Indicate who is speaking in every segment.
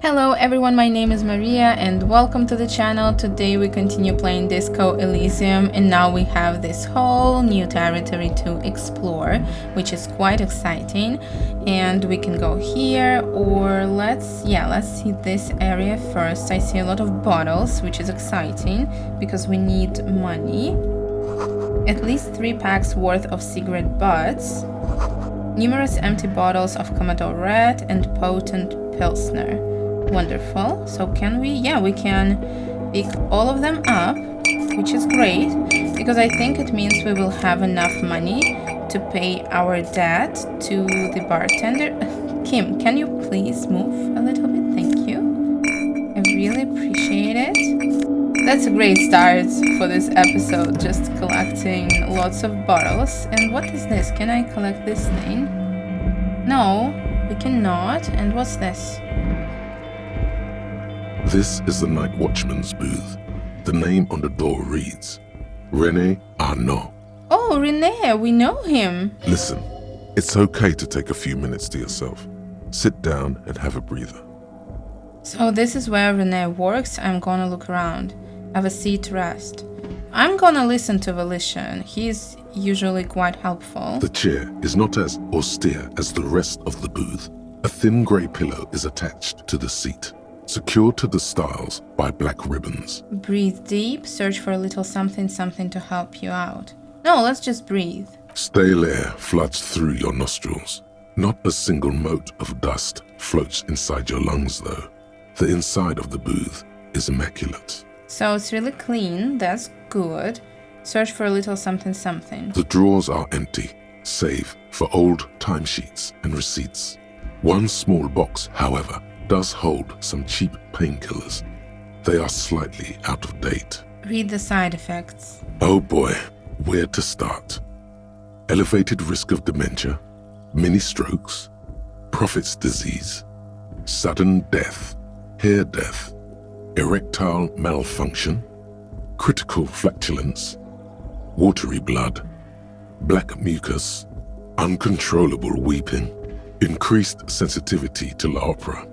Speaker 1: Hello everyone, my name is Maria and welcome to the channel. Today we continue playing Disco Elysium and now we have this whole new territory to explore, which is quite exciting. And we can go here or let's see this area first. I see a lot of bottles, which is exciting because we need money. At least 3 packs worth of cigarette butts. Numerous empty bottles of Commodore Red and potent Pilsner. Wonderful. So can we? Yeah, we can pick all of them up, which is great because I think it means we will have enough money to pay our debt to the bartender. Kim, can you please move a little bit? Thank you. I really appreciate it. That's a great start for this episode, just collecting lots of bottles. And what is this? Can I collect this thing? No, we cannot. And what's this?
Speaker 2: This is the night watchman's booth. The name on the door reads, René Arnaud.
Speaker 1: Oh, René, we know him.
Speaker 2: Listen, it's okay to take a few minutes to yourself. Sit down and have a breather.
Speaker 1: So this is where René works. I'm gonna look around. Have a seat to rest. I'm gonna listen to Volition. He's usually quite helpful.
Speaker 2: The chair is not as austere as the rest of the booth. A thin grey pillow is attached to the seat, secured to the stiles by black ribbons.
Speaker 1: Breathe deep, search for a little something to help you out. No, let's just breathe.
Speaker 2: Stale air floods through your nostrils. Not a single mote of dust floats inside your lungs though. The inside of the booth is immaculate.
Speaker 1: So it's really clean, that's good. Search for a little something.
Speaker 2: The drawers are empty, save for old timesheets and receipts. One small box, however, does hold some cheap painkillers. They are slightly out of date.
Speaker 1: Read the side effects.
Speaker 2: Oh boy, where to start? Elevated risk of dementia, mini strokes, prophet's disease, sudden death, hair death, erectile malfunction, critical flatulence, watery blood, black mucus, uncontrollable weeping, increased sensitivity to La Opera,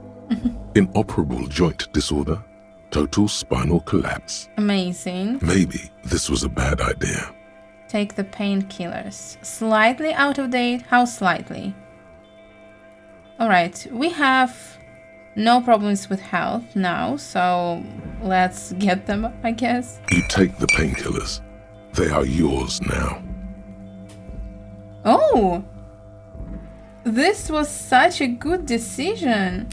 Speaker 2: inoperable joint disorder, total spinal collapse.
Speaker 1: Amazing.
Speaker 2: Maybe this was a bad idea.
Speaker 1: Take the painkillers. Slightly out of date? How slightly? Alright, we have no problems with health now, so let's get them, I guess.
Speaker 2: You take the painkillers. They are yours now.
Speaker 1: Oh! This was such a good decision.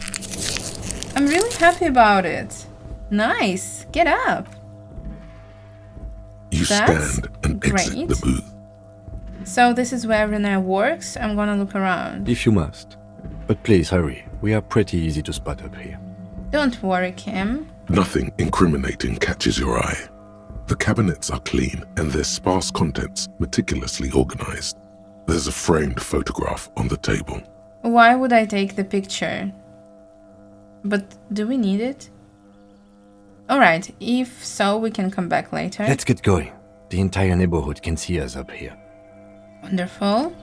Speaker 1: I'm really happy about it. Nice. Get up.
Speaker 2: You
Speaker 1: That's
Speaker 2: stand and
Speaker 1: great.
Speaker 2: exit the booth.
Speaker 1: So this is where René works. I'm gonna look around.
Speaker 3: If you must. But please hurry. We are pretty easy to spot up here.
Speaker 1: Don't worry, Kim.
Speaker 2: Nothing incriminating catches your eye. The cabinets are clean and their sparse contents meticulously organized. There's a framed photograph on the table.
Speaker 1: Why would I take the picture? But do we need it? Alright, if so, we can come back later.
Speaker 3: Let's get going. The entire neighborhood can see us up here.
Speaker 1: Wonderful.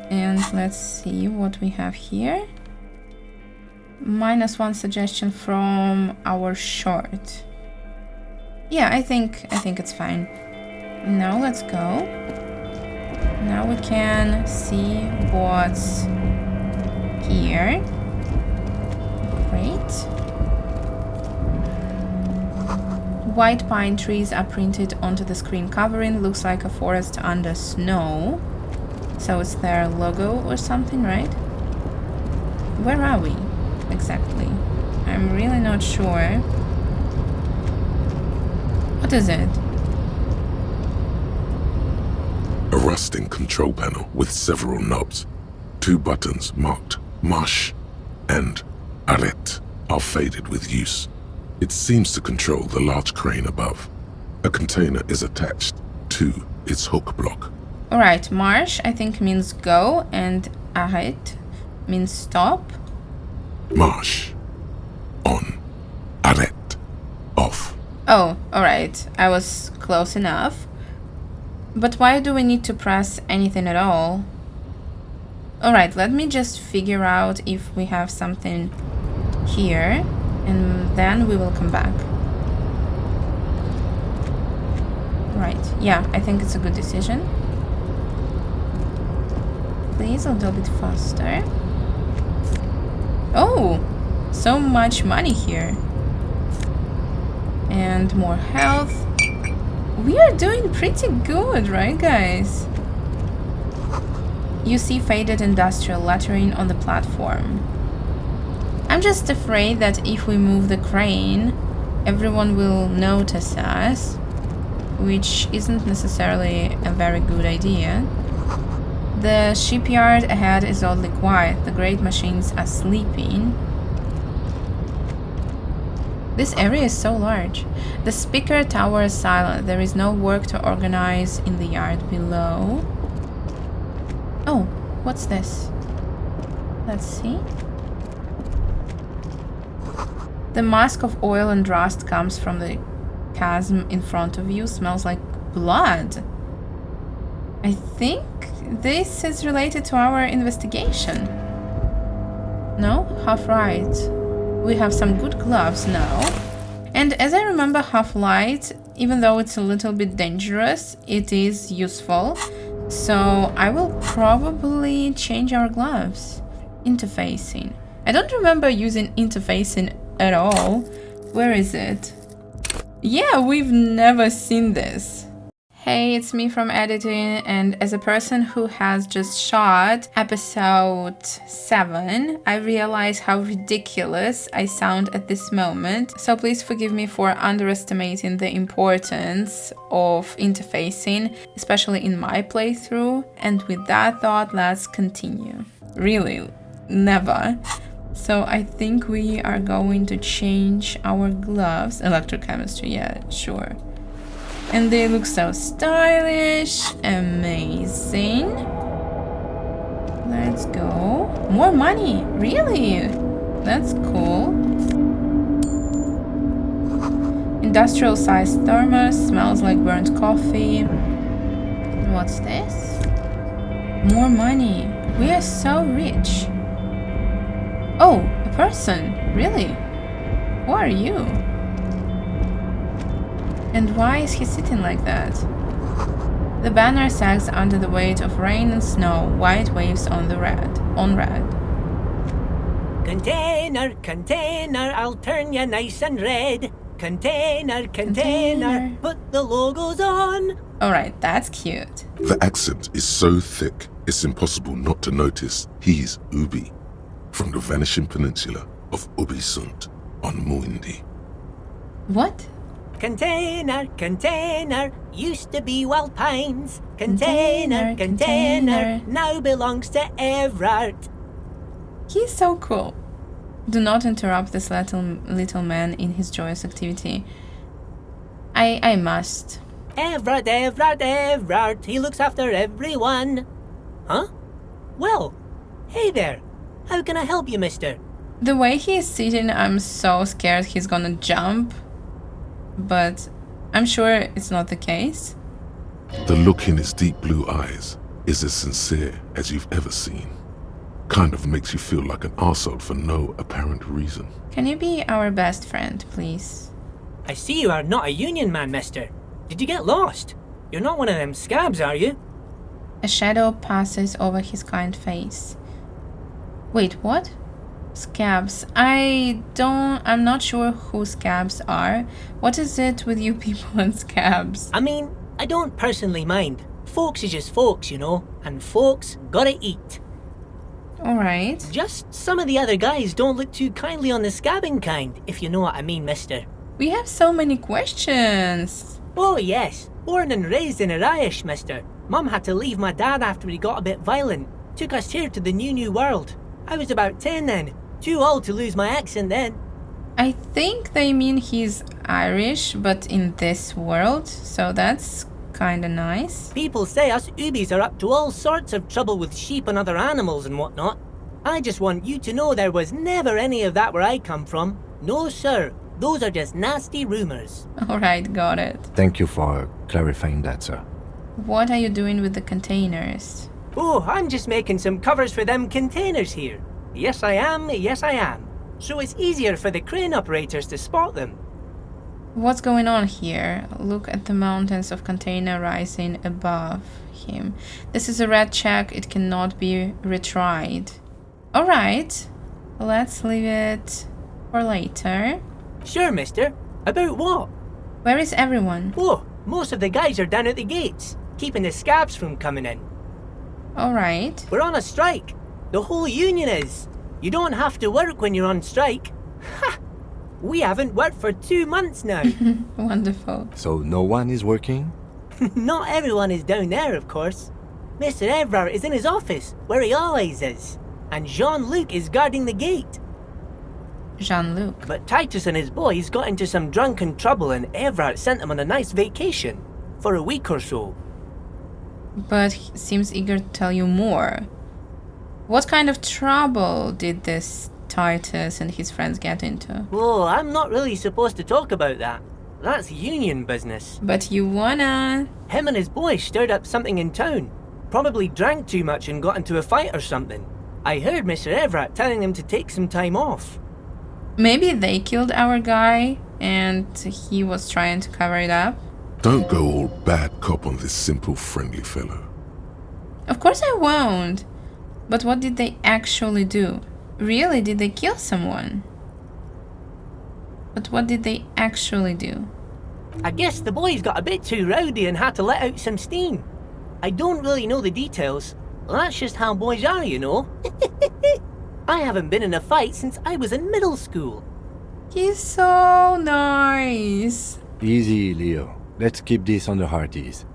Speaker 1: And let's see what we have here. -1 suggestion from our short. Yeah, I think it's fine. Now let's go. Now we can see what's here. Great. White pine trees are printed onto the screen covering. Looks like a forest under snow. So it's their logo or something, right? Where are we exactly? I'm really not sure. What is it?
Speaker 2: A rusting control panel with several knobs. 2 buttons marked Marche and Arrête are faded with use. It seems to control the large crane above. A container is attached to its hook block.
Speaker 1: Alright, marche I think means go and arrête means stop.
Speaker 2: Marche. On. Arrête. Off.
Speaker 1: Oh, alright. I was close enough. But why do we need to press anything at all? Alright, let me just figure out if we have something here, and then we will come back. Right, yeah, I think it's a good decision. Please, a little bit faster. Oh, so much money here. And more health. We are doing pretty good, right, guys? You see faded industrial lettering on the platform. I'm just afraid that if we move the crane, everyone will notice us, which isn't necessarily a very good idea. The shipyard ahead is oddly quiet. The great machines are sleeping. This area is so large. The speaker tower is silent. There is no work to organize in the yard below. Oh, what's this? Let's see. The mask of oil and rust comes from the chasm in front of you. Smells like blood. I think this is related to our investigation. No? Half right. We have some good gloves now. And as I remember, half light, even though it's a little bit dangerous, it is useful. So I will probably change our gloves. Interfacing. I don't remember using interfacing at all. Where is it? Yeah, we've never seen this. Hey, it's me from editing, and as a person who has just shot episode 7, I realize how ridiculous I sound at this moment. So please forgive me for underestimating the importance of interfacing, especially in my playthrough. And with that thought, let's continue. Really, never. So I think we are going to change our gloves. Electrochemistry, yeah, sure. And they look so stylish. Amazing. Let's go. More money. Really? That's cool. Industrial sized thermos. Smells like burnt coffee. What's this? More money. We are so rich. Oh, a person. Really? Who are you? And why is he sitting like that? The banner sags under the weight of rain and snow, white waves on the red.
Speaker 4: Container, container, I'll turn you nice and red. Container, container, put the logos on.
Speaker 1: Alright, that's cute.
Speaker 2: The accent is so thick, it's impossible not to notice he's Ubi, from the vanishing peninsula of Ubisunt on Muindi.
Speaker 1: What?
Speaker 4: Container, container, used to be Wild Pines. Container, container, now belongs to Evrart.
Speaker 1: He's so cool. Do not interrupt this little man in his joyous activity. I must.
Speaker 4: Evrart, Evrart, Evrart, he looks after everyone. Huh? Well, hey there. How can I help you, mister?
Speaker 1: The way he is sitting, I'm so scared he's gonna jump. But I'm sure it's not the case.
Speaker 2: The look in his deep blue eyes is as sincere as you've ever seen. Kind of makes you feel like an arsehole for no apparent reason.
Speaker 1: Can you be our best friend, please?
Speaker 4: I see you are not a union man, mister. Did you get lost? You're not one of them scabs, are you?
Speaker 1: A shadow passes over his kind face. Wait, what? Scabs. I'm not sure who scabs are. What is it with you people and scabs?
Speaker 4: I mean, I don't personally mind. Folks is just folks, you know, and folks gotta eat.
Speaker 1: Alright.
Speaker 4: Just some of the other guys don't look too kindly on the scabbing kind, if you know what I mean, mister.
Speaker 1: We have so many questions.
Speaker 4: Oh yes, born and raised in Arish, mister. Mum had to leave my dad after he got a bit violent. Took us here to the new world. I was about 10 then. Too old to lose my accent then.
Speaker 1: I think they mean he's Irish, but in this world, so that's kinda nice.
Speaker 4: People say us Ubis are up to all sorts of trouble with sheep and other animals and whatnot. I just want you to know there was never any of that where I come from. No sir, those are just nasty rumours.
Speaker 1: Alright, got it.
Speaker 3: Thank you for clarifying that, sir.
Speaker 1: What are you doing with the containers?
Speaker 4: Oh, I'm just making some covers for them containers here. Yes I am, yes I am. so it's easier for the crane operators to spot them.
Speaker 1: What's going on here? Look at the mountains of container rising above him. This is a red check. It cannot be retried. Alright. Let's leave it for later.
Speaker 4: Sure, mister. About what?
Speaker 1: Where is everyone?
Speaker 4: Oh, most of the guys are down at the gates, keeping the scabs from coming in.
Speaker 1: Alright.
Speaker 4: We're on a strike. The whole union is. You don't have to work when you're on strike. Ha! We haven't worked for 2 months now.
Speaker 1: Wonderful.
Speaker 3: So no one is working?
Speaker 4: Not everyone is down there, of course. Mr. Evrart is in his office, where he always is. And Jean-Luc is guarding the gate.
Speaker 1: Jean-Luc.
Speaker 4: But Titus and his boys got into some drunken trouble and Evrart sent them on a nice vacation. For a week or so.
Speaker 1: But he seems eager to tell you more. What kind of trouble did this Titus and his friends get into?
Speaker 4: Oh, I'm not really supposed to talk about that. That's union business.
Speaker 1: But you wanna...
Speaker 4: Him and his boys stirred up something in town. Probably drank too much and got into a fight or something. I heard Mr. Evrart telling them to take some time off.
Speaker 1: Maybe they killed our guy and he was trying to cover it up?
Speaker 2: Don't go all bad cop on this simple, friendly fellow.
Speaker 1: Of course I won't. But what did they actually do? Really, did they kill someone? But what did they actually do?
Speaker 4: I guess the boys got a bit too rowdy and had to let out some steam. I don't really know the details. That's just how boys are, you know. I haven't been in a fight since I was in middle school.
Speaker 1: He's so nice.
Speaker 3: Easy, Leo. Let's keep this on the hearties.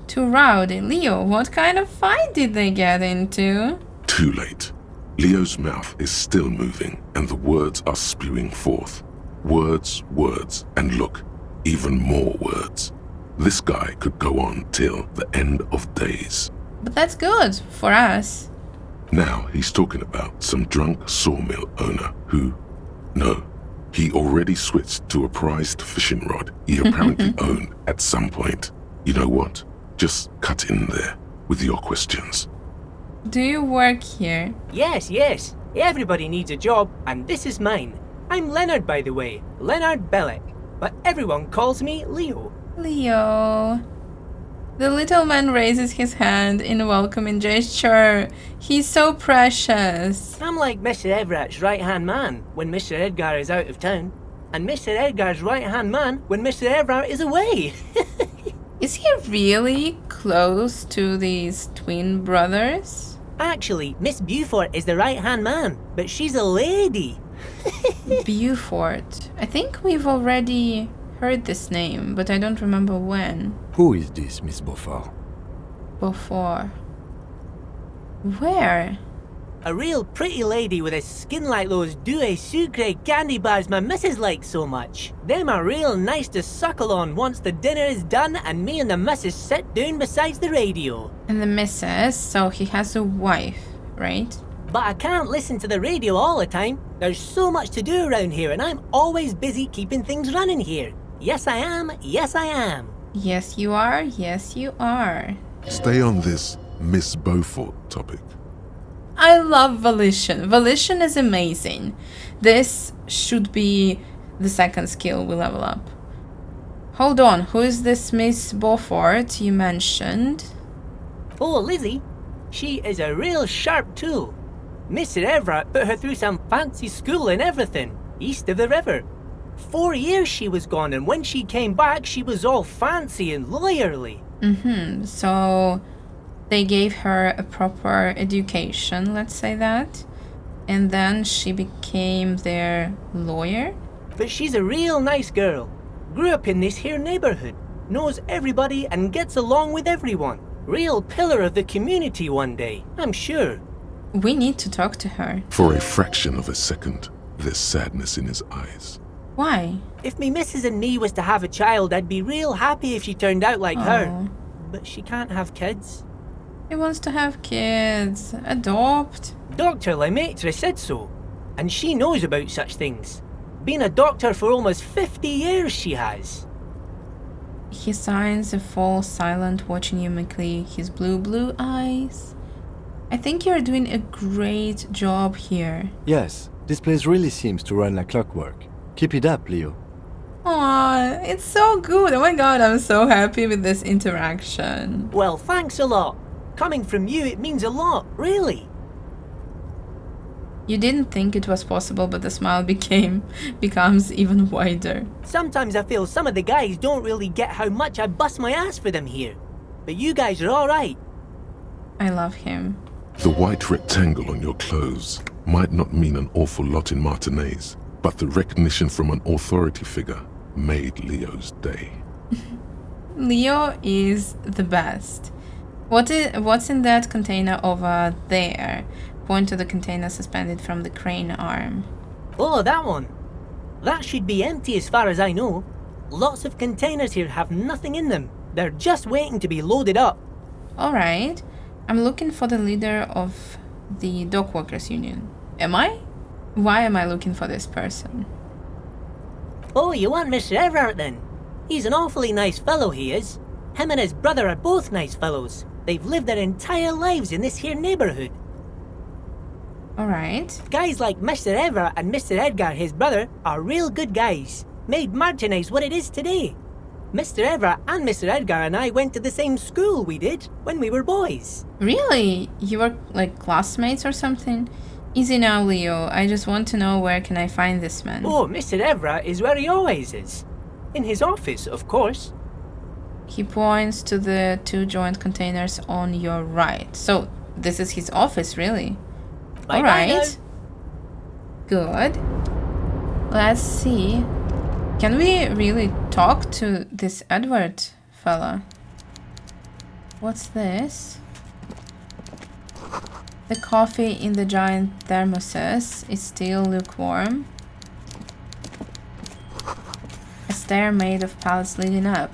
Speaker 1: Too rowdy. Leo, what kind of fight did they get into?
Speaker 2: Too late. Leo's mouth is still moving, and the words are spewing forth. Words, words, and look, even more words. This guy could go on till the end of days.
Speaker 1: But that's good for us.
Speaker 2: Now he's talking about some drunk sawmill owner who... No, he already switched to a prized fishing rod he apparently owned at some point. You know what? Just cut in there with your questions.
Speaker 1: Do you work here?
Speaker 4: Yes. Everybody needs a job, and this is mine. I'm Leonard, by the way. Leonard Bellick. But everyone calls me Leo.
Speaker 1: Leo. The little man raises his hand in a welcoming gesture. He's so precious.
Speaker 4: I'm like Mr. Everart's right-hand man when Mr. Edgar is out of town. And Mr. Edgar's right-hand man when Mr. Evrart is away.
Speaker 1: Is he really close to these twin brothers?
Speaker 4: Actually, Miss Beaufort is the right-hand man, but she's a lady.
Speaker 1: Beaufort. I think we've already heard this name, but I don't remember when.
Speaker 3: Who is this, Miss Beaufort?
Speaker 1: Beaufort. Where?
Speaker 4: A real pretty lady with a skin like those Douai Sucre candy bars my missus likes so much. Them are real nice to suckle on once the dinner is done and me and the missus sit down beside the radio.
Speaker 1: And the missus, so he has a wife, right?
Speaker 4: But I can't listen to the radio all the time. There's so much to do around here and I'm always busy keeping things running here. Yes I am, yes I am.
Speaker 1: Yes you are, yes you are.
Speaker 2: Stay on this Miss Beaufort topic.
Speaker 1: I love Volition. Volition is amazing. This should be the second skill we level up. Hold on, who is this Miss Beaufort you mentioned?
Speaker 4: Oh, Lizzie. She is a real sharp tool. Mr. Evrart put her through some fancy school and everything, east of the river. 4 years she was gone, and when she came back, she was all fancy and lawyerly.
Speaker 1: So they gave her a proper education, let's say that. And then she became their lawyer?
Speaker 4: But she's a real nice girl. Grew up in this here neighborhood. Knows everybody and gets along with everyone. Real pillar of the community one day, I'm sure.
Speaker 1: We need to talk to her.
Speaker 2: For a fraction of a second, there's sadness in his eyes.
Speaker 1: Why?
Speaker 4: If me missus and me was to have a child, I'd be real happy if she turned out like her. But she can't have kids.
Speaker 1: He wants to have kids. Adopt.
Speaker 4: Dr. Lemaitre said so. And she knows about such things. Been a doctor for almost 50 years she has.
Speaker 1: He signs and falls silent, watching you meekly, his blue eyes. I think you're doing a great job here.
Speaker 3: Yes, This place really seems to run like clockwork. Keep it up, Leo.
Speaker 1: Aw, it's so good. Oh my god, I'm so happy with this interaction.
Speaker 4: Well, thanks a lot. Coming from you, it means a lot, really.
Speaker 1: You didn't think it was possible, but the smile becomes even wider.
Speaker 4: Sometimes I feel some of the guys don't really get how much I bust my ass for them here. But you guys are alright.
Speaker 1: I love him.
Speaker 2: The white rectangle on your clothes might not mean an awful lot in Martinez, but the recognition from an authority figure made Leo's day.
Speaker 1: Leo is the best. What's in that container over there? Point to the container suspended from the crane arm.
Speaker 4: Oh, that one. That should be empty as far as I know. Lots of containers here have nothing in them. They're just waiting to be loaded up.
Speaker 1: Alright. I'm looking for the leader of the dockworkers union. Am I? Why am I looking for this person?
Speaker 4: Oh, you want Mr. Evrart then? He's an awfully nice fellow, he is. Him and his brother are both nice fellows. They've lived their entire lives in this here neighbourhood.
Speaker 1: Alright.
Speaker 4: Guys like Mr. Evrart and Mr. Edgar, his brother, are real good guys. Made Martinez what it is today. Mr. Evrart and Mr. Edgar and I went to the same school we did when we were boys.
Speaker 1: Really? You were like classmates or something? Easy now, Leo. I just want to know where can I find this man.
Speaker 4: Oh, Mr. Evrart is where he always is. In his office, of course.
Speaker 1: He points to the two joint containers on your right. So, this is his office, really? Alright. Good. Let's see. Can we really talk to this Edward fella? What's this? The coffee in the giant thermoses is still lukewarm. A stair made of pallets leading up.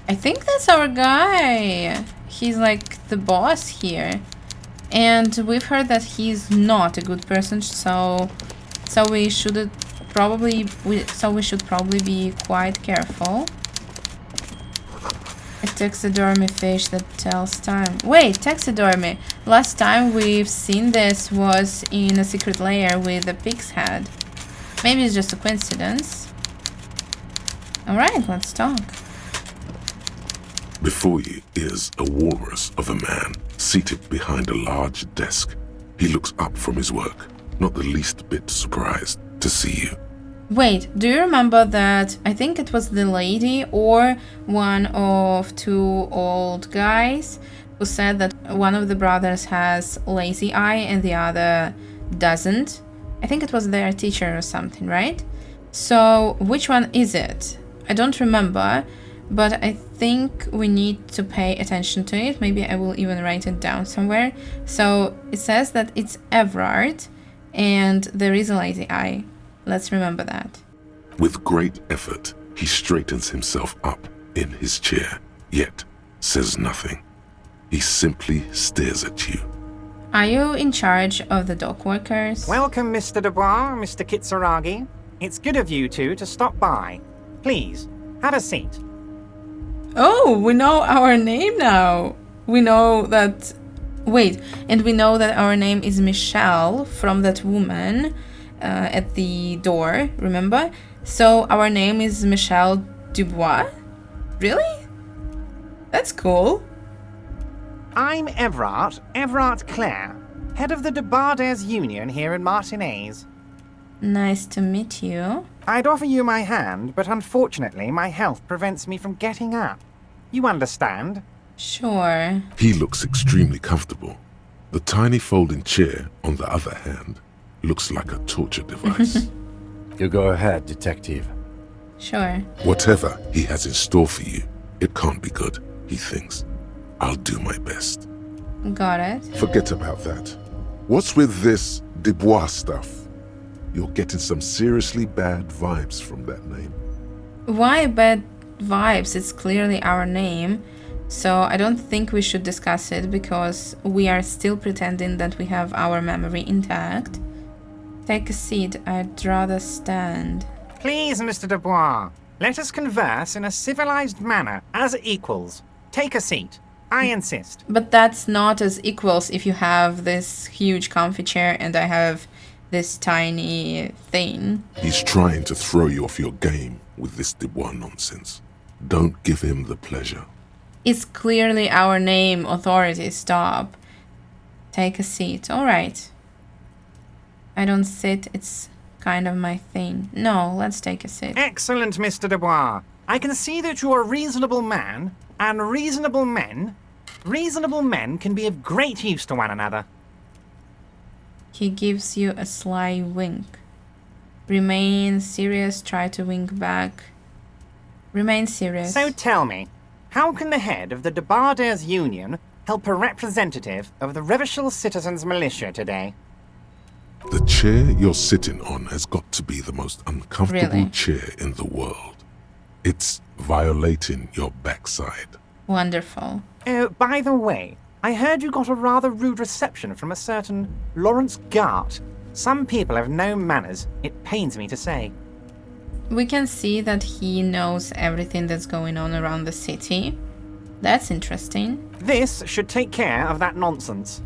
Speaker 1: I think that's our guy. He's like the boss here. And we've heard that he's not a good person, so we should probably be quite careful. A taxidermy fish that tells time. Wait, taxidermy. Last time we've seen this was in a secret lair with a pig's head. Maybe it's just a coincidence. Alright, let's talk.
Speaker 2: Before you is a walrus of a man seated behind a large desk. He looks up from his work, not the least bit surprised to see you.
Speaker 1: Wait, do you remember that I think it was the lady or one of two old guys who said that one of the brothers has lazy eye and the other doesn't? I think it was their teacher or something, right? So which one is it? I don't remember, but I think we need to pay attention to it. Maybe I will even write it down somewhere. So it says that it's Evrart and there is a lazy eye. Let's remember that.
Speaker 2: With great effort, he straightens himself up in his chair, yet says nothing. He simply stares at you.
Speaker 1: Are you in charge of the dock workers?
Speaker 5: Welcome, Mr. Dubois, Mr. Kitsuragi. It's good of you two to stop by. Please, have a seat.
Speaker 1: Oh, we know our name now. We know that... Wait, and we know that our name is Michelle from that woman at the door, remember? So our name is Michelle Dubois? Really? That's cool.
Speaker 5: I'm Evrart Clare, head of the Debarders Union here in Martinez.
Speaker 1: Nice to meet you.
Speaker 5: I'd offer you my hand, but unfortunately my health prevents me from getting up. You understand?
Speaker 1: Sure.
Speaker 2: He looks extremely comfortable. The tiny folding chair, on the other hand, looks like a torture device.
Speaker 3: You go ahead, detective.
Speaker 1: Sure.
Speaker 2: Whatever he has in store for you, it can't be good, he thinks. I'll do my best.
Speaker 1: Got it.
Speaker 2: Forget about that. What's with this Dubois stuff? You're getting some seriously bad vibes from that name.
Speaker 1: Why bad vibes? It's clearly our name. So I don't think we should discuss it because we are still pretending that we have our memory intact. Take a seat. I'd rather stand.
Speaker 5: Please, Mr. Dubois, let us converse in a civilized manner as equals. Take a seat. I insist.
Speaker 1: But that's not as equals if you have this huge comfy chair and I have this tiny thing.
Speaker 2: He's trying to throw you off your game with this Dubois nonsense. Don't give him the pleasure.
Speaker 1: It's clearly our name. Authority, stop. Take a seat. All right. I don't sit. It's kind of my thing. No, let's take a seat.
Speaker 5: Excellent, Mr. Dubois. I can see that you're a reasonable man, and reasonable men can be of great use to one another.
Speaker 1: He gives you a sly wink. Remain serious. Try to wink back. Remain serious.
Speaker 5: So tell me, how can the head of the Debarders Union help a representative of the Revachol Citizens Militia today?
Speaker 2: The chair you're sitting on has got to be the most uncomfortable
Speaker 1: Really?
Speaker 2: chair in the world. It's violating your backside.
Speaker 1: Wonderful.
Speaker 5: Oh, by the way, I heard you got a rather rude reception from a certain Lawrence Gart. Some people have no manners, it pains me to say.
Speaker 1: We can see that he knows everything that's going on around the city. That's interesting.
Speaker 5: This should take care of that nonsense.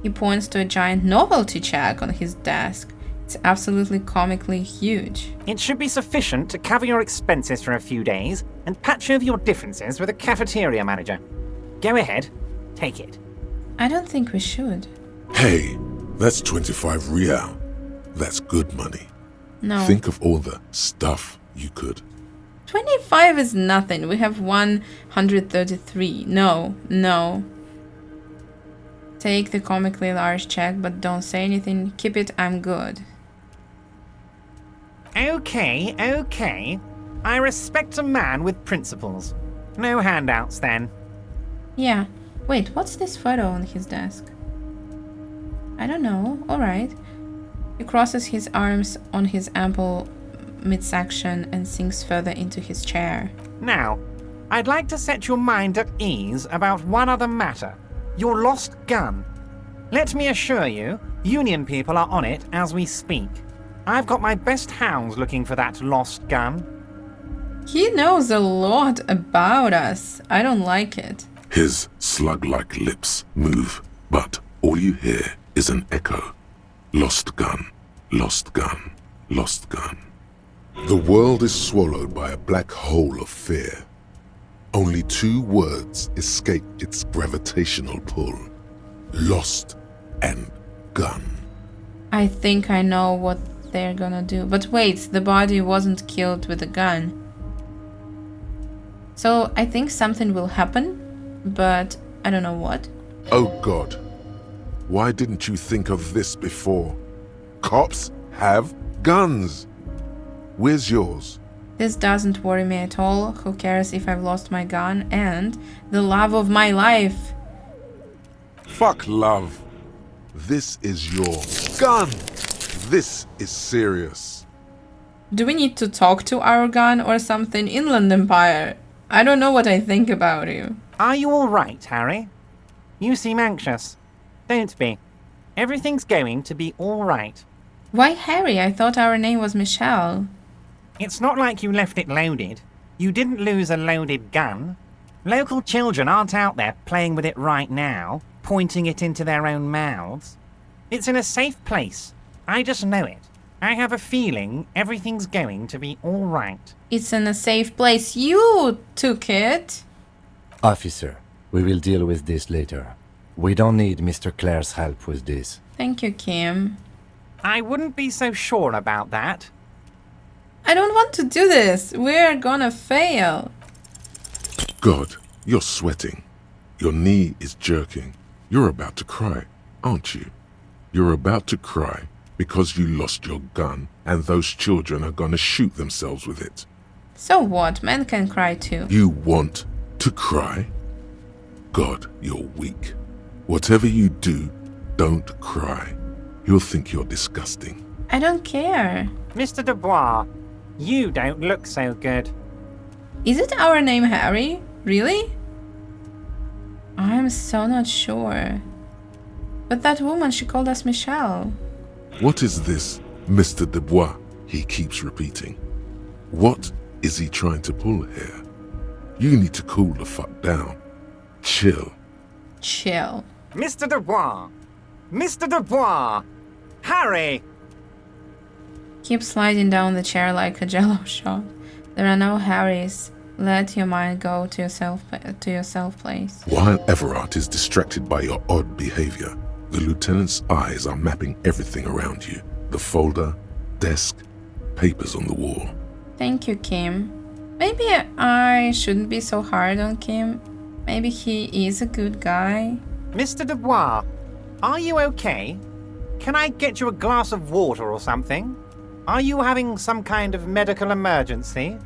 Speaker 1: He points to a giant novelty check on his desk. It's absolutely comically huge.
Speaker 5: It should be sufficient to cover your expenses for a few days and patch over your differences with a cafeteria manager. Go ahead, take it.
Speaker 1: I don't think we should.
Speaker 2: Hey, that's 25 real. That's good money.
Speaker 1: No.
Speaker 2: Think of all the stuff you could.
Speaker 1: 25 is nothing. We have 133. No. Take the comically large check, but don't say anything. Keep it, I'm good.
Speaker 5: Okay. I respect a man with principles. No handouts then.
Speaker 1: Yeah. Wait, what's this photo on his desk? I don't know. Alright. He crosses his arms on his ample midsection and sinks further into his chair.
Speaker 5: Now, I'd like to set your mind at ease about one other matter. Your lost gun. Let me assure you, Union people are on it as we speak. I've got my best hounds looking for that lost gun.
Speaker 1: He knows a lot about us. I don't like it.
Speaker 2: His slug-like lips move, but all you hear is an echo. Lost gun, lost gun, lost gun. The world is swallowed by a black hole of fear. Only 2 words escape its gravitational pull. Lost and gun.
Speaker 1: I think I know what they're gonna do. But wait, the body wasn't killed with a gun. So I think something will happen, but I don't know what.
Speaker 2: Oh God, why didn't you think of this before? Cops have guns. Where's yours?
Speaker 1: This doesn't worry me at all. Who cares if I've lost my gun and the love of my life?
Speaker 2: Fuck love. This is your gun. This is serious.
Speaker 1: Do we need to talk to our gun or something? Inland Empire. I don't know what I think about you.
Speaker 5: Are you all right, Harry? You seem anxious. Don't be. Everything's going to be all right.
Speaker 1: Why Harry? I thought our name was Michelle.
Speaker 5: It's not like you left it loaded. You didn't lose a loaded gun. Local children aren't out there playing with it right now, pointing it into their own mouths. It's in a safe place. I just know it. I have a feeling everything's going to be all right.
Speaker 1: It's in a safe place. You took it.
Speaker 3: Officer, we will deal with this later. We don't need Mr. Clare's help with this.
Speaker 1: Thank you, Kim.
Speaker 5: I wouldn't be so sure about that.
Speaker 1: I don't want to do this. We're gonna fail.
Speaker 2: God, you're sweating. Your knee is jerking. You're about to cry, aren't you? You're about to cry because you lost your gun and those children are gonna shoot themselves with it.
Speaker 1: So what? Men can cry too.
Speaker 2: You want to cry? God, you're weak. Whatever you do, don't cry. He'll think you're disgusting.
Speaker 1: I don't care.
Speaker 5: Mr. Dubois, you don't look so good.
Speaker 1: Is it our name Harry? Really? I'm so not sure. But that woman, she called us Michelle.
Speaker 2: What is this, Mr. Dubois? He keeps repeating. What is he trying to pull here? You need to cool the fuck down. Chill.
Speaker 1: Chill.
Speaker 5: Mr. Dubois! Mr. Dubois! Harry!
Speaker 1: Keep sliding down the chair like a jello shot. There are no Harrys. Let your mind go to yourself place.
Speaker 2: While Evrart is distracted by your odd behavior, the lieutenant's eyes are mapping everything around you. The folder, desk, papers on the wall.
Speaker 1: Thank you, Kim. Maybe I shouldn't be so hard on Kim. Maybe he is a good guy.
Speaker 5: Mr. Dubois, are you okay? Can I get you a glass of water or something? Are you having some kind of medical emergency?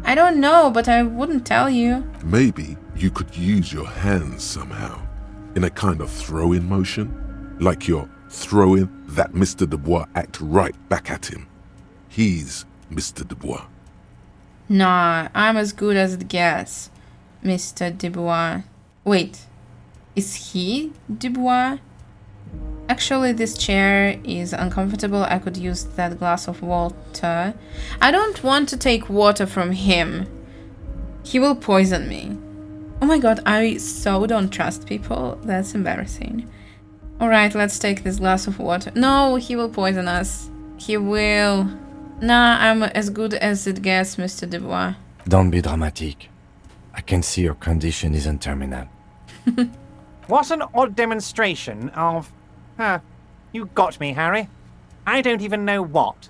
Speaker 1: I don't know, but I wouldn't tell you.
Speaker 2: Maybe you could use your hands somehow, in a kind of throw-in motion, like you're throwing that Mr. Dubois act right back at him. He's Mr. Dubois.
Speaker 1: Nah, I'm as good as it gets, Mr. Dubois. Wait, is he Dubois? Actually, this chair is uncomfortable. I could use that glass of water. I don't want to take water from him. He will poison me. Oh my god, I so don't trust people. That's embarrassing. Alright, let's take this glass of water. No, he will poison us. He will. Nah, I'm as good as it gets, Mr. Dubois.
Speaker 3: Don't be dramatic. I can see your condition isn't terminal.
Speaker 5: What an odd demonstration of... you got me, Harry. I don't even know what.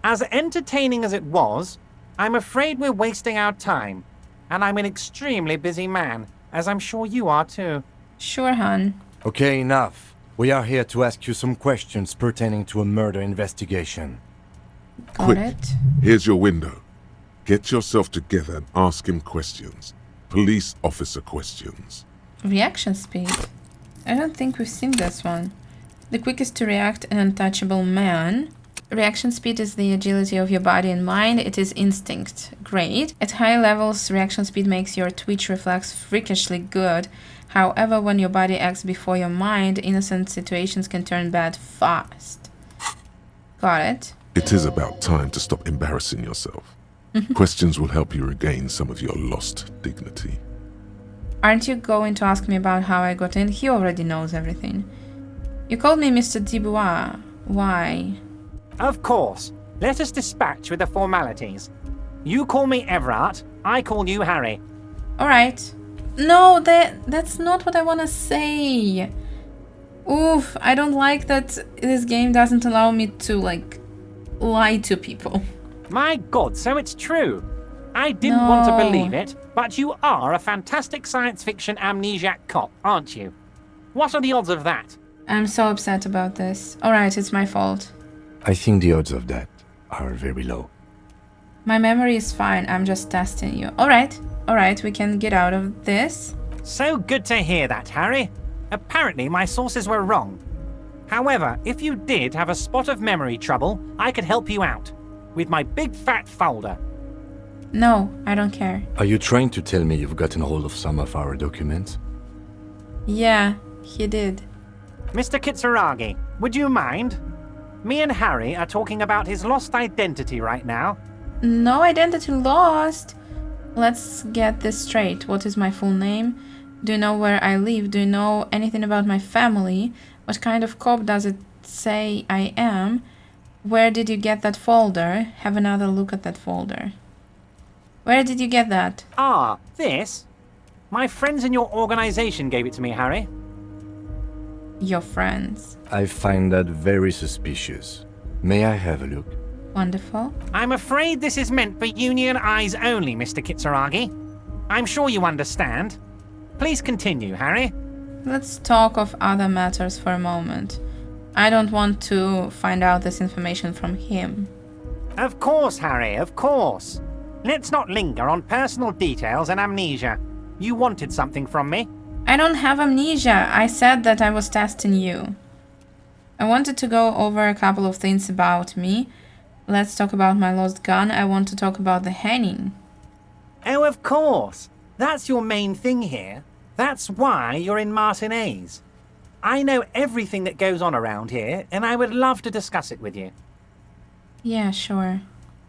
Speaker 5: As entertaining as it was, I'm afraid we're wasting our time. And I'm an extremely busy man, as I'm sure you are too.
Speaker 1: Sure, hon.
Speaker 3: Okay, enough. We are here to ask you some questions pertaining to a murder investigation.
Speaker 1: Got
Speaker 2: Quick,
Speaker 1: it.
Speaker 2: here's your window. Get yourself together and ask him questions. Police officer questions.
Speaker 1: Reaction speed. I don't think we've seen this one. The quickest to react, an untouchable man. Reaction speed is the agility of your body and mind. It is instinct. Great. At high levels, reaction speed makes your twitch reflex freakishly good. However, when your body acts before your mind, innocent situations can turn bad fast. Got it.
Speaker 2: It is about time to stop embarrassing yourself. Questions will help you regain some of your lost dignity.
Speaker 1: Aren't you going to ask me about how I got in? He already knows everything. You called me Mr. Dubois. Why?
Speaker 5: Of course. Let us dispatch with the formalities. You call me Evrart, I call you Harry.
Speaker 1: Alright. No, that's not what I want to say. Oof, I don't like that this game doesn't allow me to, lie to people.
Speaker 5: My god, so it's true. I didn't want to believe it, but you are a fantastic science fiction amnesiac cop, aren't you? What are the odds of that?
Speaker 1: I'm so upset about this. Alright, it's my fault.
Speaker 3: I think the odds of that are very low.
Speaker 1: My memory is fine, I'm just testing you. Alright, we can get out of this.
Speaker 5: So good to hear that, Harry. Apparently my sources were wrong. However, if you did have a spot of memory trouble, I could help you out. With my big fat folder.
Speaker 1: No, I don't care.
Speaker 3: Are you trying to tell me you've gotten hold of some of our documents?
Speaker 1: Yeah, he did.
Speaker 5: Mr. Kitsuragi, would you mind? Me and Harry are talking about his lost identity right now.
Speaker 1: No identity lost. Let's get this straight. What is my full name? Do you know where I live? Do you know anything about my family? What kind of cop does it say I am? Where did you get that folder? Have another look at that folder. Where did you get that?
Speaker 5: Ah, this? My friends in your organization gave it to me, Harry.
Speaker 1: Your friends.
Speaker 3: I find that very suspicious. May I have a look?
Speaker 1: Wonderful.
Speaker 5: I'm afraid this is meant for union eyes only, Mr. Kitsuragi. I'm sure you understand. Please continue, Harry.
Speaker 1: Let's talk of other matters for a moment. I don't want to find out this information from him.
Speaker 5: Of course, Harry, of course. Let's not linger on personal details and amnesia. You wanted something from me.
Speaker 1: I don't have amnesia. I said that I was testing you. I wanted to go over a couple of things about me. Let's talk about my lost gun. I want to talk about the hanging.
Speaker 5: Oh, of course. That's your main thing here. That's why you're in Martinez. I know everything that goes on around here, and I would love to discuss it with you.
Speaker 1: Yeah, sure.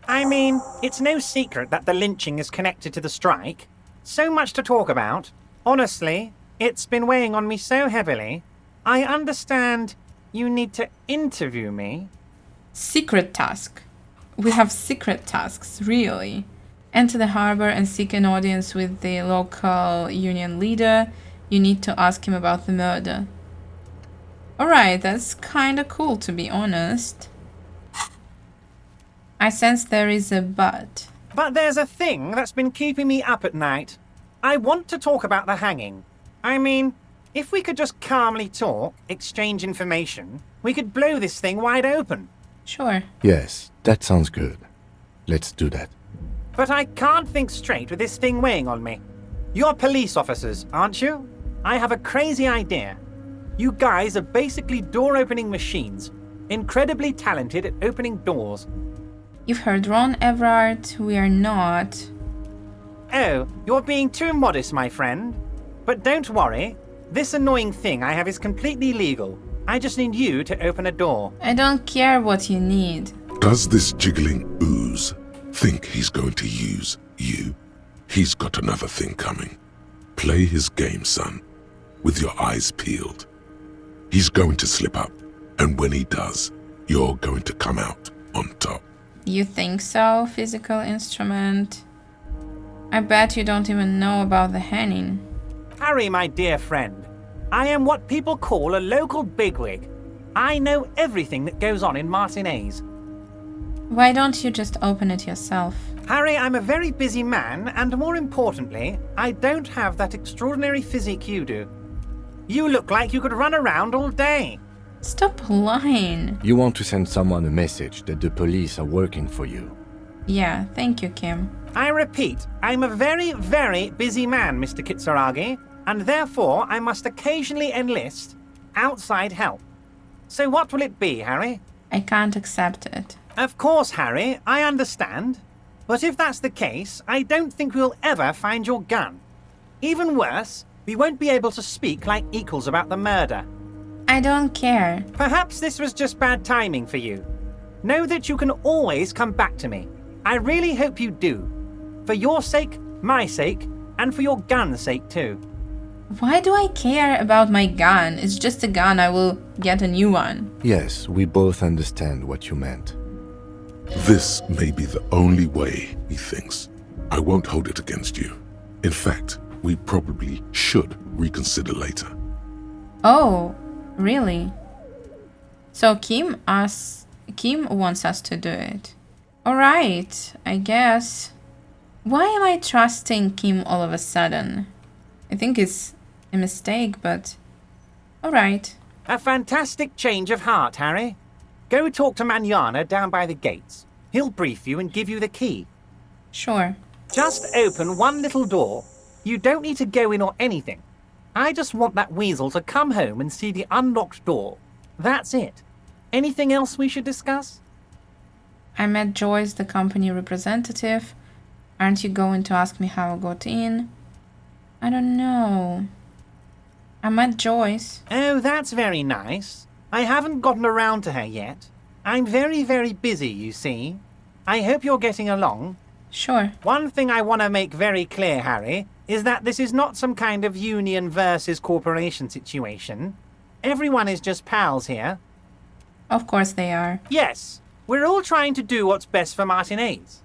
Speaker 5: I mean, it's no secret that the lynching is connected to the strike. So much to talk about. Honestly, it's been weighing on me so heavily. I understand you need to interview me?
Speaker 1: Secret task. We have secret tasks, really. Enter the harbor and seek an audience with the local union leader. You need to ask him about the murder. Alright, that's kinda cool, to be honest. I sense there is a but.
Speaker 5: But there's a thing that's been keeping me up at night. I want to talk about the hanging. I mean, if we could just calmly talk, exchange information, we could blow this thing wide open.
Speaker 1: Sure.
Speaker 3: Yes, that sounds good. Let's do that.
Speaker 5: But I can't think straight with this thing weighing on me. You're police officers, aren't you? I have a crazy idea. You guys are basically door-opening machines, incredibly talented at opening doors.
Speaker 1: You've heard wrong, Evrart. We are not.
Speaker 5: Oh, you're being too modest, my friend. But don't worry. This annoying thing I have is completely legal. I just need you to open a door.
Speaker 1: I don't care what you need.
Speaker 2: Does this jiggling ooze think he's going to use you? He's got another thing coming. Play his game, son, with your eyes peeled. He's going to slip up, and when he does, you're going to come out on top.
Speaker 1: You think so, physical instrument? I bet you don't even know about the hanging.
Speaker 5: Harry, my dear friend, I am what people call a local bigwig. I know everything that goes on in Martinez.
Speaker 1: Why don't you just open it yourself?
Speaker 5: Harry, I'm a very busy man, and more importantly, I don't have that extraordinary physique you do. You look like you could run around all day.
Speaker 1: Stop lying.
Speaker 3: You want to send someone a message that the police are working for you.
Speaker 1: Yeah, thank you, Kim.
Speaker 5: I repeat, I'm a very, very busy man, Mr. Kitsuragi, and therefore I must occasionally enlist outside help. So what will it be, Harry?
Speaker 1: I can't accept it.
Speaker 5: Of course, Harry, I understand. But if that's the case, I don't think we'll ever find your gun. Even worse, we won't be able to speak like equals about the murder.
Speaker 1: I don't care.
Speaker 5: Perhaps this was just bad timing for you. Know that you can always come back to me. I really hope you do. For your sake, my sake, and for your gun's sake too.
Speaker 1: Why do I care about my gun? It's just a gun. I will get a new one.
Speaker 3: Yes, we both understand what you meant.
Speaker 2: This may be the only way, he thinks. I won't hold it against you. In fact, we probably should reconsider later.
Speaker 1: Oh, really? So Kim wants us to do it. Alright, I guess. Why am I trusting Kim all of a sudden? I think it's a mistake, but alright.
Speaker 5: A fantastic change of heart, Harry. Go talk to Manana down by the gates. He'll brief you and give you the key.
Speaker 1: Sure.
Speaker 5: Just open one little door. You don't need to go in or anything. I just want that weasel to come home and see the unlocked door. That's it. Anything else we should discuss?
Speaker 1: I met Joyce, the company representative. Aren't you going to ask me how I got in? I don't know. I met Joyce.
Speaker 5: Oh, that's very nice. I haven't gotten around to her yet. I'm very, very busy, you see. I hope you're getting along.
Speaker 1: Sure.
Speaker 5: One thing I want to make very clear, Harry, is that this is not some kind of union versus corporation situation. Everyone is just pals here.
Speaker 1: Of course they are.
Speaker 5: Yes, we're all trying to do what's best for Martinez.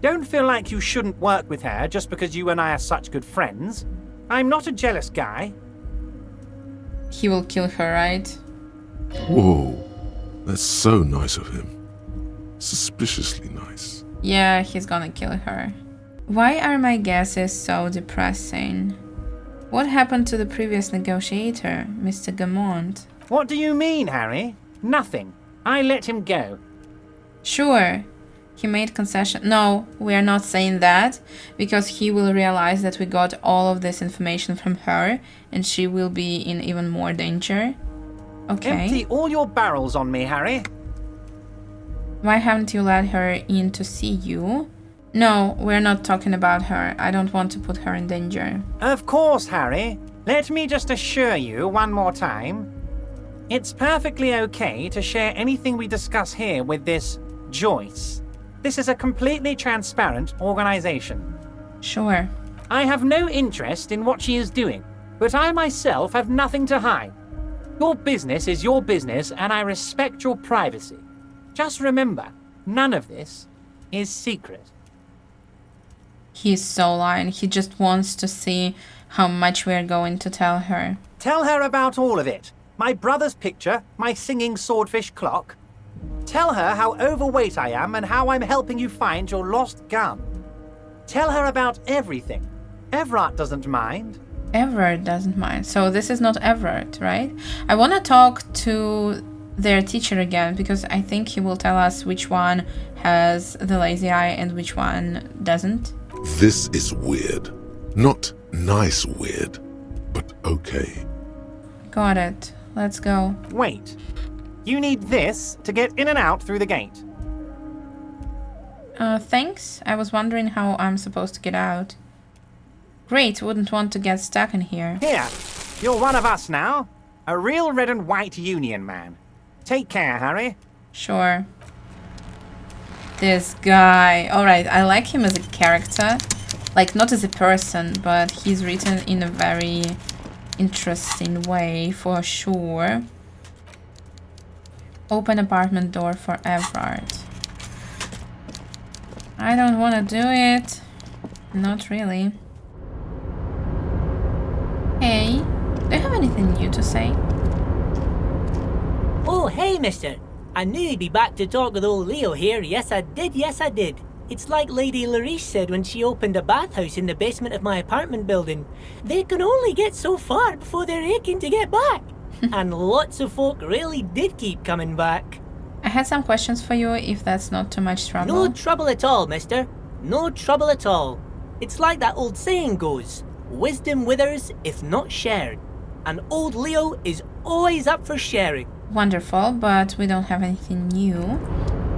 Speaker 5: Don't feel like you shouldn't work with her just because you and I are such good friends. I'm not a jealous guy.
Speaker 1: He will kill her, right?
Speaker 2: Whoa, that's so nice of him. Suspiciously nice.
Speaker 1: Yeah, he's gonna kill her. Why are my guesses so depressing? What happened to the previous negotiator, Mr. Gamont?
Speaker 5: What do you mean, Harry? Nothing. I let him go.
Speaker 1: Sure, he made concession. No, we are not saying that, because he will realize that we got all of this information from her, and she will be in even more danger. Okay.
Speaker 5: Empty all your barrels on me, Harry.
Speaker 1: Why haven't you let her in to see you? No, we're not talking about her. I don't want to put her in danger.
Speaker 5: Of course, Harry. Let me just assure you one more time. It's perfectly okay to share anything we discuss here with this Joyce. This is a completely transparent organization.
Speaker 1: Sure.
Speaker 5: I have no interest in what she is doing, but I myself have nothing to hide. Your business is your business, and I respect your privacy. Just remember, none of this is secret.
Speaker 1: He's so lying. He just wants to see how much we're going to tell her.
Speaker 5: Tell her about all of it. My brother's picture, my singing swordfish clock. Tell her how overweight I am and how I'm helping you find your lost gun. Tell her about everything. Evrart doesn't mind.
Speaker 1: Evrart doesn't mind. So this is not Evrart, right? I want to talk to their teacher again because I think he will tell us which one has the lazy eye and which one doesn't.
Speaker 2: This is weird. Not nice weird, but okay.
Speaker 1: Got it. Let's go.
Speaker 5: Wait. You need this to get in and out through the gate.
Speaker 1: Thanks. I was wondering how I'm supposed to get out. Great, wouldn't want to get stuck in here.
Speaker 5: Here, you're one of us now. A real red and white union man. Take care, Harry.
Speaker 1: Sure. This guy. Alright, I like him as a character. Like, not as a person, but he's written in a very interesting way, for sure. Open apartment door for Evrart. I don't want to do it. Not really. Hey, do you have anything new to say?
Speaker 4: Oh, hey, mister. I knew you'd be back to talk with old Leo here. Yes, I did. Yes, I did. It's like Lady Larice said when she opened a bathhouse in the basement of my apartment building. They can only get so far before they're aching to get back. And lots of folk really did keep coming back.
Speaker 1: I had some questions for you, if that's not too much trouble.
Speaker 4: No trouble at all, mister. No trouble at all. It's like that old saying goes, wisdom withers if not shared. And old Leo is always up for sharing.
Speaker 1: Wonderful, but we don't have anything new.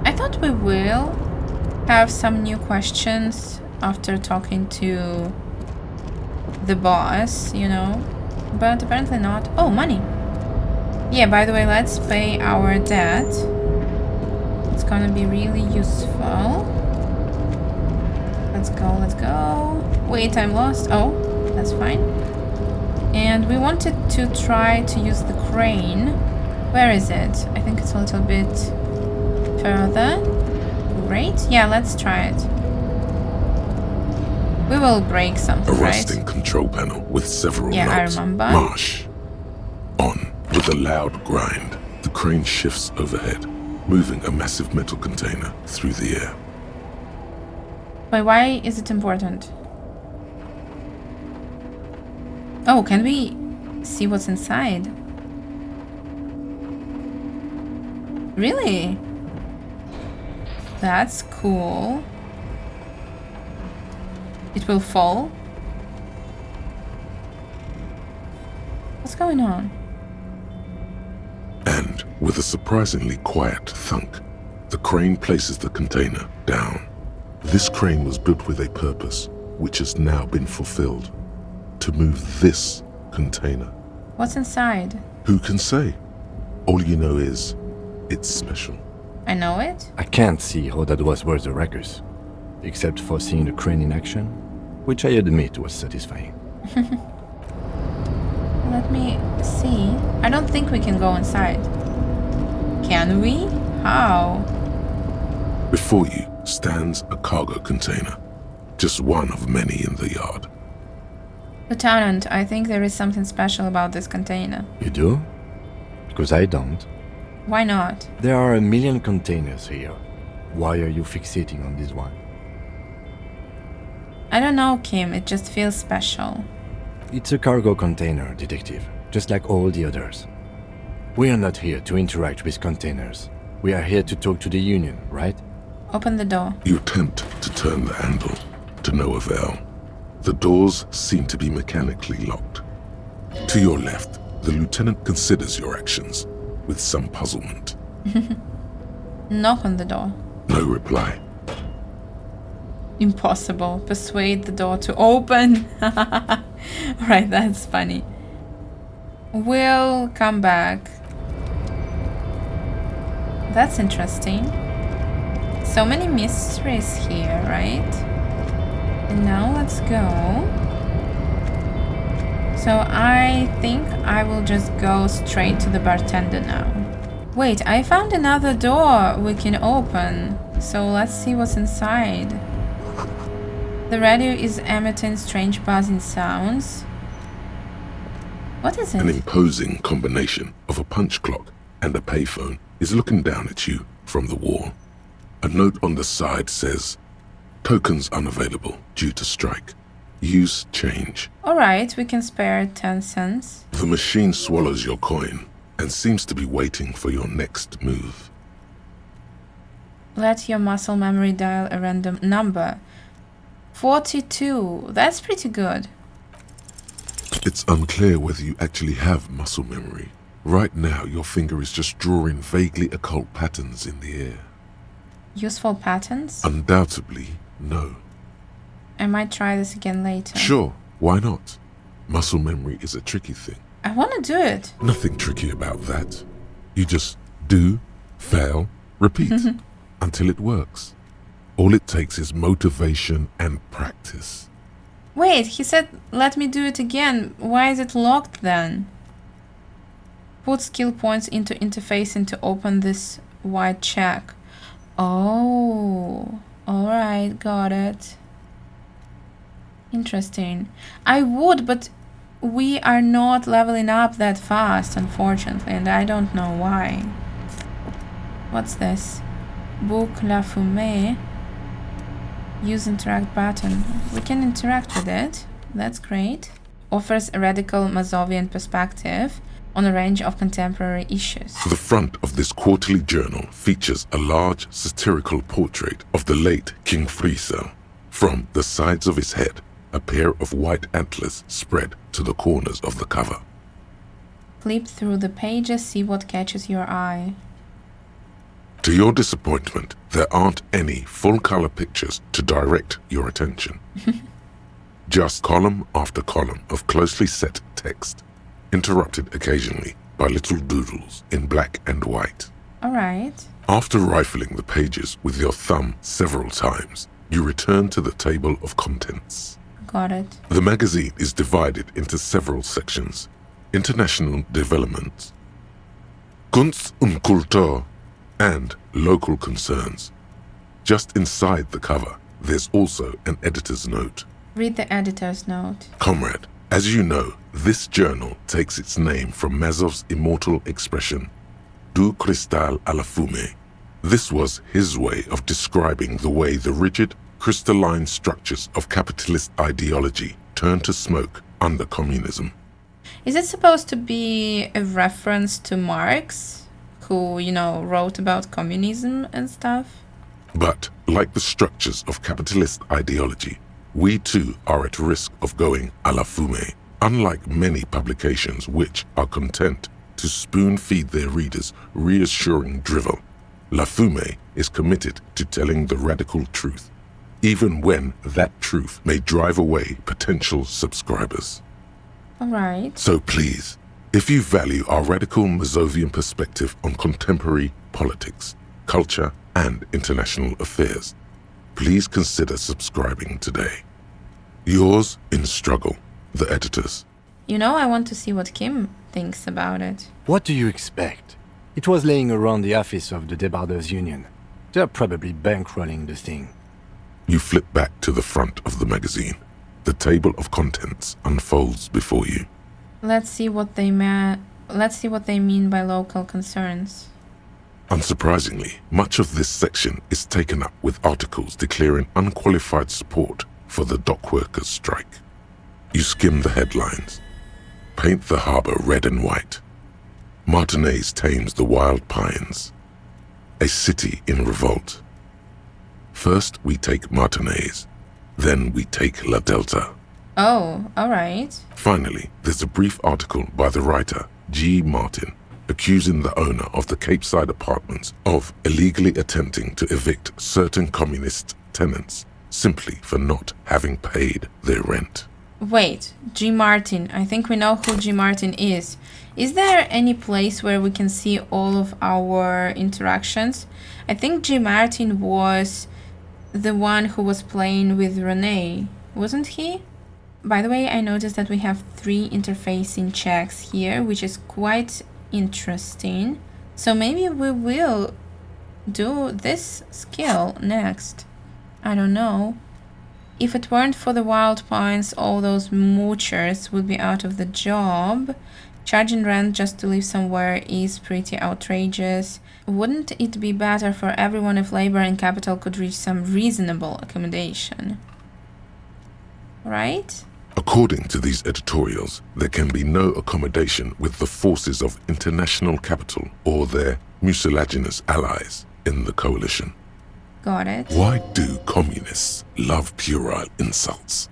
Speaker 1: I thought we will have some new questions after talking to the boss, you know, but apparently not. Oh, money. Yeah, by the way, let's pay our debt. It's gonna be really useful. Let's go, let's go. Wait, I'm lost. Oh, that's fine. And we wanted to try to use the crane. Where is it? I think it's a little bit further. Great. Yeah, let's try it. We will break something,
Speaker 2: Arresting
Speaker 1: right?
Speaker 2: control panel with several
Speaker 1: I
Speaker 2: knobs.
Speaker 1: remember.
Speaker 2: Marsh. On. With a loud grind, the crane shifts overhead, moving a massive metal container through the air.
Speaker 1: But why is it important? Oh, can we see what's inside? Really? That's cool. It will fall? What's going on?
Speaker 2: And, with a surprisingly quiet thunk, the crane places the container down. This crane was built with a purpose, which has now been fulfilled. To move this container.
Speaker 1: What's inside?
Speaker 2: Who can say? All you know is, it's special.
Speaker 1: I know it.
Speaker 3: I can't see how that was worth the ruckus, except for seeing the crane in action, which I admit was satisfying.
Speaker 1: Let me see. I don't think we can go inside. Can we? How?
Speaker 2: Before you stands a cargo container, just one of many in the yard.
Speaker 1: Lieutenant, I think there is something special about this container.
Speaker 3: You do? Because I don't.
Speaker 1: Why not?
Speaker 3: There are 1 million containers here. Why are you fixating on this one?
Speaker 1: I don't know, Kim. It just feels special.
Speaker 3: It's a cargo container, detective, just like all the others. We are not here to interact with containers. We are here to talk to the Union, right?
Speaker 1: Open the door.
Speaker 2: You attempt to turn the handle, to no avail. The doors seem to be mechanically locked. To your left, the lieutenant considers your actions with some puzzlement.
Speaker 1: Knock on the door.
Speaker 2: No reply.
Speaker 1: Impossible. Persuade the door to open. Alright, that's funny. We'll come back. That's interesting. So many mysteries here, right? And now let's go. So I think I will just go straight to the bartender now. Wait, I found another door we can open. So let's see what's inside. The radio is emitting strange buzzing sounds. What is it?
Speaker 2: An imposing combination of a punch clock and a payphone is looking down at you from the wall. A note on the side says, "Tokens unavailable due to strike. Use change."
Speaker 1: Alright, we can spare 10 cents.
Speaker 2: The machine swallows your coin and seems to be waiting for your next move.
Speaker 1: Let your muscle memory dial a random number. 42. That's pretty good.
Speaker 2: It's unclear whether you actually have muscle memory. Right now, your finger is just drawing vaguely occult patterns in the air.
Speaker 1: Useful patterns?
Speaker 2: Undoubtedly, no.
Speaker 1: I might try this again later.
Speaker 2: Sure, why not? Muscle memory is a tricky thing.
Speaker 1: I want to do it.
Speaker 2: Nothing tricky about that. You just do, fail, repeat until it works. All it takes is motivation and practice.
Speaker 1: Wait, he said let me do it again. Why is it locked then? Put skill points into interfacing to open this white check. Oh, alright, got it. Interesting. I would, but we are not leveling up that fast, unfortunately, and I don't know why. What's this? Book La Fumée. Use interact button. We can interact with it. That's great. Offers a radical Mazovian perspective on a range of contemporary issues.
Speaker 2: The front of this quarterly journal features a large satirical portrait of the late King Friesel. From the sides of his head, a pair of white antlers spread to the corners of the cover.
Speaker 1: Flip through the pages, see what catches your eye.
Speaker 2: To your disappointment, there aren't any full-color pictures to direct your attention. Just column after column of closely set text, interrupted occasionally by little doodles in black and white.
Speaker 1: Alright.
Speaker 2: After rifling the pages with your thumb several times, you return to the table of contents.
Speaker 1: Got it.
Speaker 2: The magazine is divided into several sections. International development, Kunst und Kultur, and local concerns. Just inside the cover, there's also an editor's note.
Speaker 1: Read the editor's note.
Speaker 2: Comrade, as you know, this journal takes its name from Mazov's immortal expression, Du cristal à la fumée. This was his way of describing the way the rigid, crystalline structures of capitalist ideology turn to smoke under communism.
Speaker 1: Is it supposed to be a reference to Marx, who, wrote about communism and stuff?
Speaker 2: But, like the structures of capitalist ideology, we too are at risk of going à la fumée, unlike many publications which are content to spoon-feed their readers reassuring drivel. La Fumée is committed to telling the radical truth, even when that truth may drive away potential subscribers.
Speaker 1: Alright.
Speaker 2: So please, if you value our radical Mazovian perspective on contemporary politics, culture, and international affairs, please consider subscribing today. Yours in struggle, the editors.
Speaker 1: I want to see what Kim thinks about it.
Speaker 3: What do you expect? It was laying around the office of the Debarders Union. They're probably bankrolling the thing.
Speaker 2: You flip back to the front of the magazine. The table of contents unfolds before you.
Speaker 1: Let's see what they mean by local concerns.
Speaker 2: Unsurprisingly, much of this section is taken up with articles declaring unqualified support for the dockworkers' strike. You skim the headlines. Paint the harbor red and white. Martinez tames the wild pines. A city in revolt. First we take Martinez, then we take La Delta.
Speaker 1: Oh, alright.
Speaker 2: Finally, there's a brief article by the writer, G. Martin, accusing the owner of the Capeside apartments of illegally attempting to evict certain communist tenants simply for not having paid their rent.
Speaker 1: Wait, G. Martin. I think we know who G. Martin is. Is there any place where we can see all of our interactions? I think G. Martin was the one who was playing with Renee, wasn't he? By the way, I noticed that we have 3 interfacing checks here, which is quite interesting. So maybe we will do this skill next. I don't know. If it weren't for the wild pines, all those moochers would be out of the job. Charging rent just to live somewhere is pretty outrageous. Wouldn't it be better for everyone if labor and capital could reach some reasonable accommodation? Right?
Speaker 2: According to these editorials, there can be no accommodation with the forces of international capital or their mucilaginous allies in the coalition.
Speaker 1: Got it.
Speaker 2: Why do communists love puerile insults?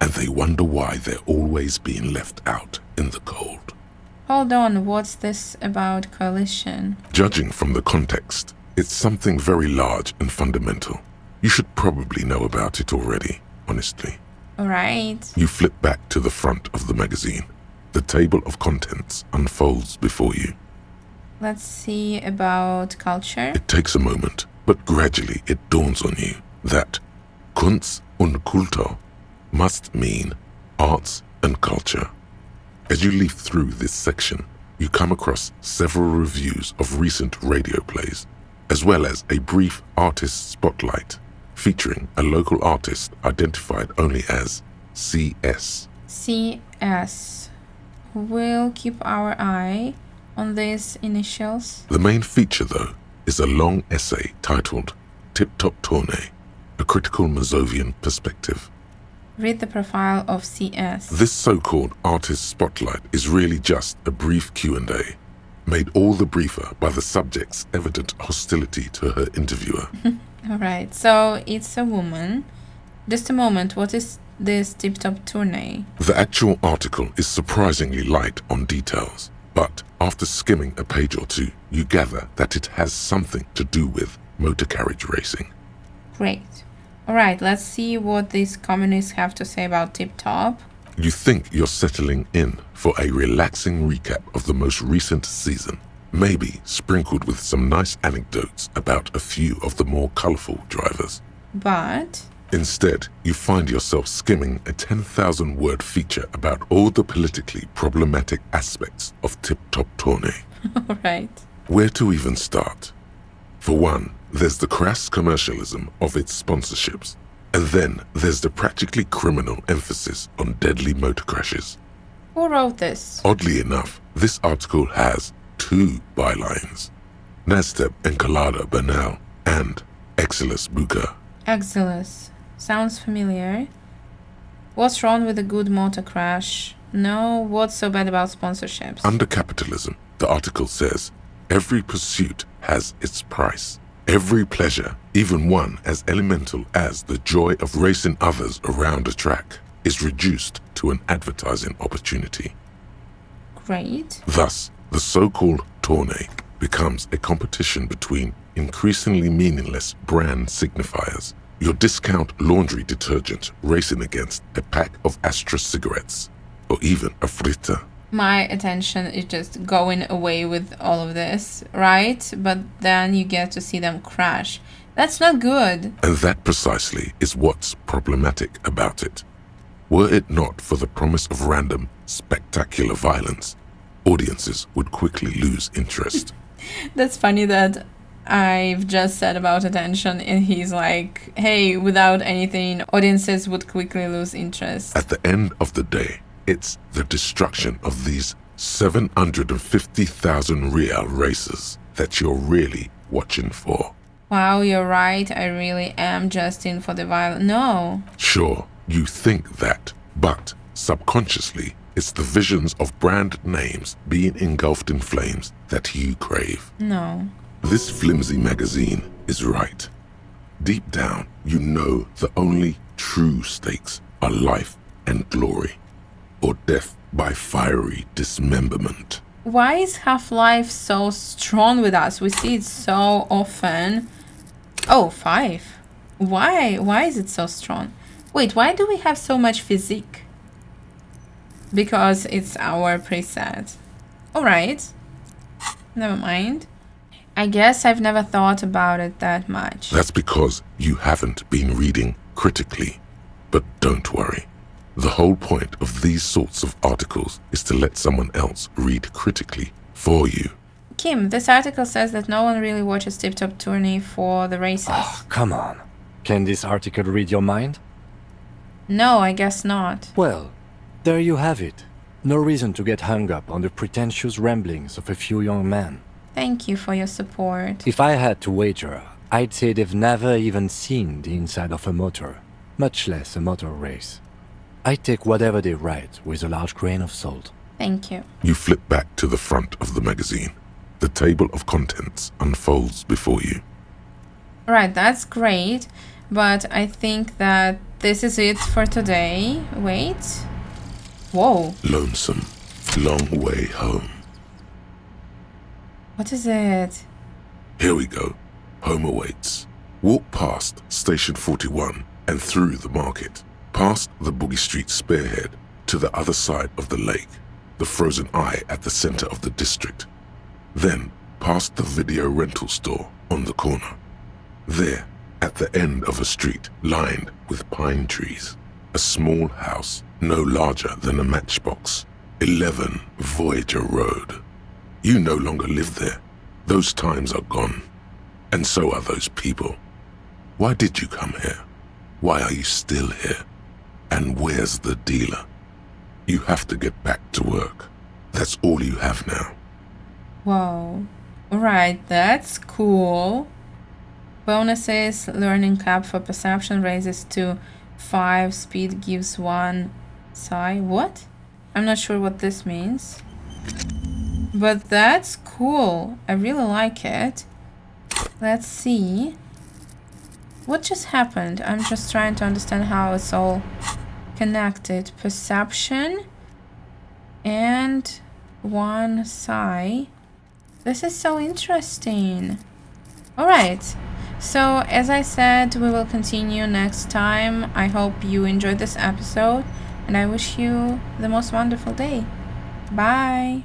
Speaker 2: And they wonder why they're always being left out in the cold.
Speaker 1: Hold on, what's this about coalition?
Speaker 2: Judging from the context, it's something very large and fundamental. You should probably know about it already, honestly.
Speaker 1: Alright.
Speaker 2: You flip back to the front of the magazine. The table of contents unfolds before you.
Speaker 1: Let's see about culture.
Speaker 2: It takes a moment, but gradually it dawns on you that Kunst und Kultur must mean arts and culture. As you leaf through this section, you come across several reviews of recent radio plays, as well as a brief artist spotlight featuring a local artist identified only as CS.
Speaker 1: CS. We'll keep our eye on these initials.
Speaker 2: The main feature, though, is a long essay titled Tip Top Tournée, a critical Mazovian perspective.
Speaker 1: Read the profile of CS.
Speaker 2: This so-called artist spotlight is really just a brief Q&A, made all the briefer by the subject's evident hostility to her interviewer.
Speaker 1: Alright, so it's a woman. Just a moment, what is this tip-top tournée?
Speaker 2: The actual article is surprisingly light on details, but after skimming a page or two, you gather that it has something to do with motor carriage racing.
Speaker 1: Great. Alright, let's see what these communists have to say about tip-top.
Speaker 2: You think you're settling in for a relaxing recap of the most recent season, maybe sprinkled with some nice anecdotes about a few of the more colorful drivers.
Speaker 1: But
Speaker 2: instead, you find yourself skimming a 10,000-word feature about all the politically problematic aspects of Tip Top Tournée.
Speaker 1: alright.
Speaker 2: Where to even start? For one, there's the crass commercialism of its sponsorships, and then there's the practically criminal emphasis on deadly motor crashes.
Speaker 1: Who wrote this?
Speaker 2: Oddly enough, this article has 2 bylines: Nasteb Encolada Bernal and Exilus Buka.
Speaker 1: Exilus. Sounds familiar. What's wrong with a good motor crash? No, what's so bad about sponsorships?
Speaker 2: Under capitalism, the article says, every pursuit has its price. Every pleasure, even one as elemental as the joy of racing others around a track, is reduced to an advertising opportunity.
Speaker 1: Great.
Speaker 2: Thus, the so-called tournée becomes a competition between increasingly meaningless brand signifiers. Your discount laundry detergent racing against a pack of Astra cigarettes, or even a Frita.
Speaker 1: My attention is just going away with all of this, right? But then you get to see them crash. That's not good.
Speaker 2: And that precisely is what's problematic about it. Were it not for the promise of random, spectacular violence, audiences would quickly lose interest.
Speaker 1: That's funny that I've just said about attention and he's like, hey, without anything, audiences would quickly lose interest.
Speaker 2: At the end of the day, it's the destruction of these 750,000 real races that you're really watching for.
Speaker 1: Wow, you're right. I really am just in for the violence. No.
Speaker 2: Sure, you think that, but subconsciously, it's the visions of brand names being engulfed in flames that you crave.
Speaker 1: No.
Speaker 2: This flimsy magazine is right. Deep down, you know the only true stakes are life and glory, or death by fiery dismemberment.
Speaker 1: Why is Half-Life so strong with us? We see it so often. Oh, 5. Why? Why is it so strong? Wait, why do we have so much physique? Because it's our preset. Alright. Never mind. I guess I've never thought about it that much.
Speaker 2: That's because you haven't been reading critically. But don't worry. The whole point of these sorts of articles is to let someone else read critically for you.
Speaker 1: Kim, this article says that no one really watches Tip Top Tourney for the races.
Speaker 3: Oh, come on. Can this article read your mind?
Speaker 1: No, I guess not.
Speaker 3: Well, there you have it. No reason to get hung up on the pretentious ramblings of a few young men.
Speaker 1: Thank you for your support.
Speaker 3: If I had to wager, I'd say they've never even seen the inside of a motor, much less a motor race. I take whatever they write with a large grain of salt.
Speaker 1: Thank you.
Speaker 2: You flip back to the front of the magazine. The table of contents unfolds before you.
Speaker 1: Right, that's great, but I think that this is it for today. Wait. Whoa.
Speaker 2: Lonesome, long way home.
Speaker 1: What is it?
Speaker 2: Here we go. Home awaits. Walk past Station 41 and through the market, past the Boogie Street spearhead to the other side of the lake, the frozen eye at the center of the district. Then past the video rental store on the corner. There, at the end of a street lined with pine trees, a small house no larger than a matchbox, 11 Voyager Road. You no longer live there. Those times are gone. And so are those people. Why did you come here? Why are you still here? And where's the dealer? You have to get back to work. That's all you have now.
Speaker 1: Whoa. Alright, that's cool. Bonuses, learning cap for perception raises to 5, speed gives 1 psi. What? I'm not sure what this means. But that's cool. I really like it. Let's see. What just happened? I'm just trying to understand how it's all connected. Perception and 1 psi. This is so interesting. Alright. So, as I said, we will continue next time. I hope you enjoyed this episode, and I wish you the most wonderful day. Bye!